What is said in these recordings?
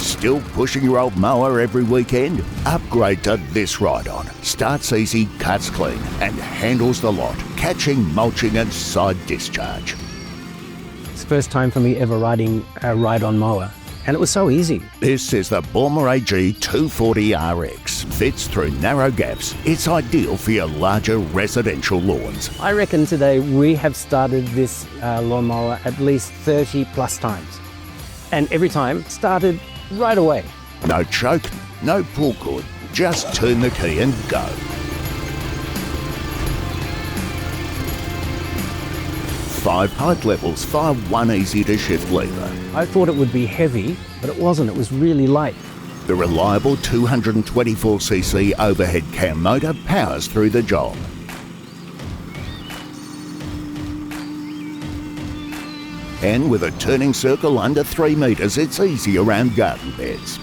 Still pushing your old mower every weekend? Upgrade to this ride-on. Starts easy, cuts clean, and handles the lot, catching, mulching and side discharge. It's the first time for me ever riding a ride-on mower, and it was so easy. This is the Baumr-AG 240RX. Fits through narrow gaps. It's ideal for your larger residential lawns. I reckon today we have started this lawnmower at least 30 plus times. And every time started right away. No choke, no pull cord. Just turn the key and go. 5 height levels via one easy to shift lever. I thought it would be heavy, but it wasn't. It was really light. The reliable 224cc overhead cam motor powers through the job. And with a turning circle under 3 metres, it's easy around garden beds.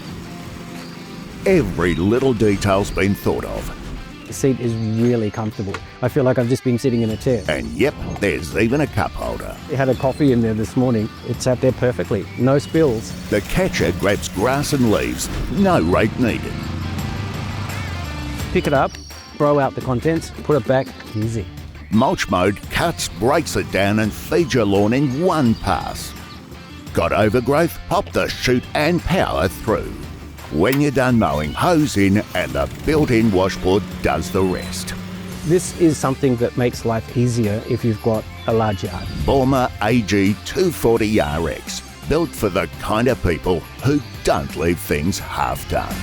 Every little detail's been thought of. The seat is really comfortable. I feel like I've just been sitting in a chair. And yep, there's even a cup holder. I had a coffee in there this morning. It sat there perfectly. No spills. The catcher grabs grass and leaves. No rake needed. Pick it up, throw out the contents, put it back, easy. Mulch mode cuts, breaks it down and feeds your lawn in one pass. Got overgrowth? Pop the chute and power through. When you're done mowing, hose in and the built-in washboard does the rest. This is something that makes life easier if you've got a large yard. Baumr-AG 240RX, built for the kind of people who don't leave things half done.